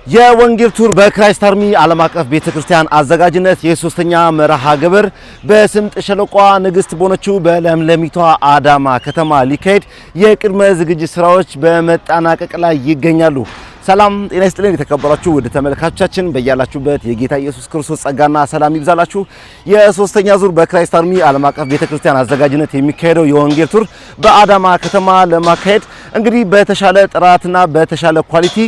የወንጌል ቱር በክራይስት አርሚ ዓለም አቀፍ ቤተክርስቲያን አዘጋጅነት የሶስተኛ መርሃ ግብር በስምጥ ሸለቆ ንግስት በሆነችው በለምለሚቷ አዳማ ከተማ ሊካሄድ የቅድመ ዝግጅት ስራዎች በመጠናቀቅ ላይ ይገኛሉ። ሰላም ጤና ይስጥልን የተከበራችሁ ውድ ተመልካቾቻችን በእያላችሁበት የጌታ ኢየሱስ ክርስቶስ ጸጋና ሰላም ይብዛላችሁ። የሶስተኛ ዙር በክራይስት አርሚ ዓለም አቀፍ ቤተክርስቲያን አዘጋጅነት የሚካሄደው የወንጌል ቱር በአዳማ ከተማ ለማካሄድ እንግዲህ በተሻለ ጥራትና በተሻለ ኳሊቲ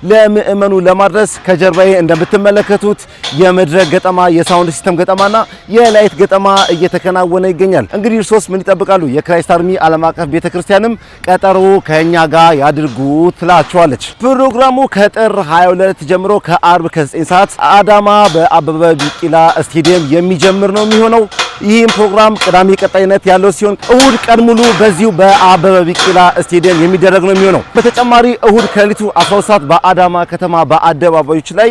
ለምእመኑ ለማድረስ ከጀርባዬ እንደምትመለከቱት የመድረክ ገጠማ፣ የሳውንድ ሲስተም ገጠማና የላይት ገጠማ እየተከናወነ ይገኛል። እንግዲህ እርሶስ ምን ይጠብቃሉ? የክራይስት አርሚ ዓለም አቀፍ ቤተክርስቲያንም ቀጠሮ ከኛ ጋር ያድርጉ ትላችኋለች። ፕሮግራሙ ከጥር 22 ጀምሮ ከአርብ ከ9 ሰዓት አዳማ በአበበ ቢቂላ ስቴዲየም የሚጀምር ነው የሚሆነው። ይህም ፕሮግራም ቅዳሜ ቀጣይነት ያለው ሲሆን እሁድ ቀን ሙሉ በዚሁ በአበበ ቢቂላ ስቴዲየም የሚደረግ ነው የሚሆነው። በተጨማሪ እሁድ ከሌሊቱ 12 ሰዓት በአዳማ ከተማ በአደባባዮች ላይ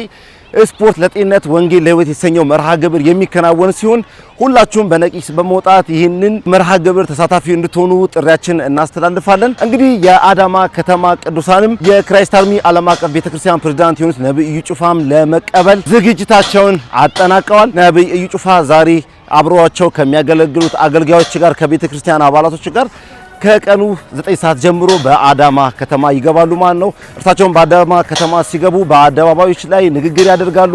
ስፖርት ለጤንነት ወንጌል ለሕይወት የተሰኘው መርሃ ግብር የሚከናወን ሲሆን ሁላችሁም በነቂስ በመውጣት ይህንን መርሃ ግብር ተሳታፊ እንድትሆኑ ጥሪያችን እናስተላልፋለን። እንግዲህ የአዳማ ከተማ ቅዱሳንም የክራይስት አርሚ ዓለም አቀፍ ቤተክርስቲያን ፕሬዝዳንት የሆኑት ነብይ እዩ ጩፋም ለመቀበል ዝግጅታቸውን አጠናቀዋል። ነብይ እዩ ጩፋ ዛሬ አብረዋቸው ከሚያገለግሉት አገልጋዮች ጋር ከቤተክርስቲያን አባላቶች ጋር ከቀኑ 9 ሰዓት ጀምሮ በአዳማ ከተማ ይገባሉ ማለት ነው። እርሳቸውን በአዳማ ከተማ ሲገቡ በአደባባዮች ላይ ንግግር ያደርጋሉ።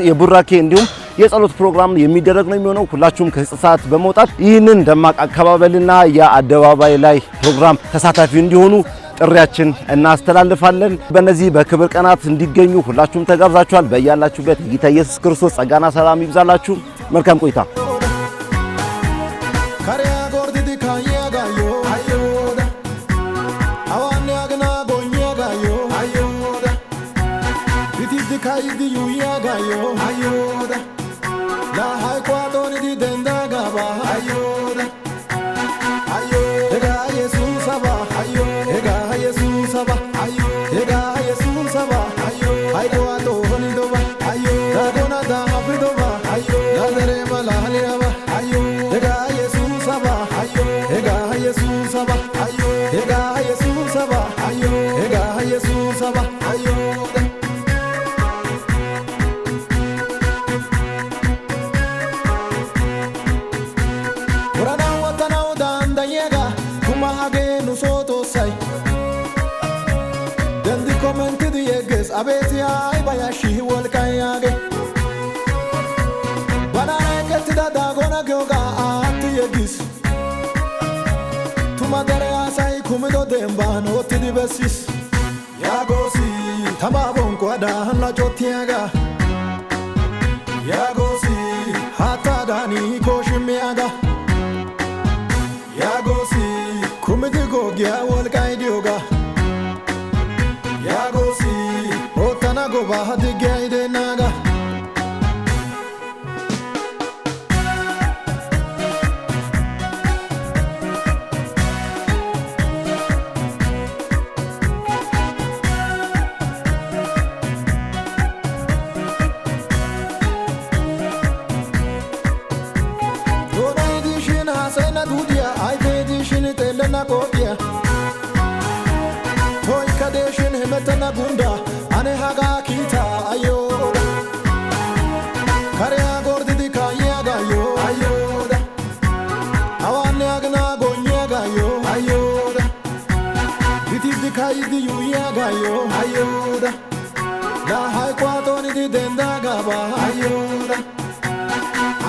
የቡራኬ እንዲሁም የጸሎት ፕሮግራም የሚደረግ ነው የሚሆነው። ሁላችሁም ከ9 ሰዓት በመውጣት ይህንን ደማቅ አከባበልና የአደባባይ ላይ ፕሮግራም ተሳታፊ እንዲሆኑ ጥሪያችን እናስተላልፋለን። በእነዚህ በክብር ቀናት እንዲገኙ ሁላችሁም ተጋብዛችኋል። በእያላችሁበት የጌታ ኢየሱስ ክርስቶስ ጸጋና ሰላም ይብዛላችሁ። መልካም ቆይታ። Kaidi yuya gayo ayoda la hay kwadoni di denda gaba ayoda ayoda Jesus saba ayoda Jesus saba ayoda Jesus saba ayoda do honi do ba ayoda gona da hafido ba ayoda dare mala haliaba ayoda Jesus saba ayoda Jesus saba ayoda Jesus saba ayoda Jesus saba ayoda abeti ay bayashi wolkayage banana ketida dagona gyoga atu yegis tumadare asai kumido demba no tidi besis yagosi tamabon kwada na jotiaga yagosi hata dani koshimiaga yagosi kumidi gogya wolkaydioga yagosi go bahad gaide naga Dona edishin hasena dudia ay edishin telena kodia Toy kadeshin hemetana gunda ane haga kita ayoda karya gordidi kaya gayo ayoda awane agna gonya gayo ayoda ditidi kaidi yuya gayo ayoda la hay kwadoni di denda gaba ayoda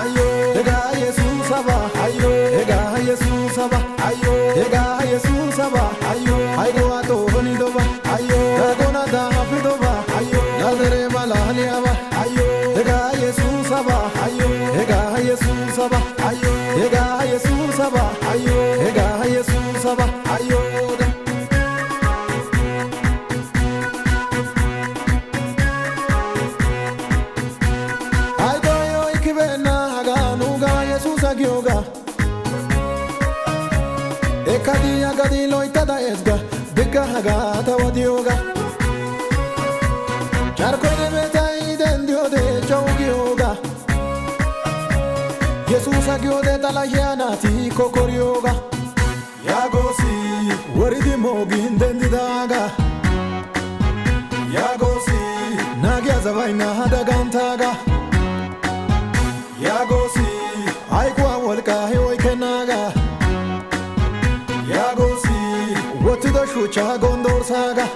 ayoda Jesus saba ayoda Jesus saba ayoda Jesus saba ayoda do honi do ba ayoda gona da hafido ba Nadere malaliaba ega Jesus saba ega Jesus saba ega Jesus saba ega Jesus saba ayoda Aido yo ikibena haga nuga Jesus agyoga Ekadi agadi loitada esga bega haga tawadioga Charcoide betai dendio de chogioga Jesus agiode talahiana ti kokorioga Yagosi waridi mogin dendidaga Yagosi zabayna dagantaga yagosi aikwa walka hoy kenaga yagosi wotida shucha gondor saga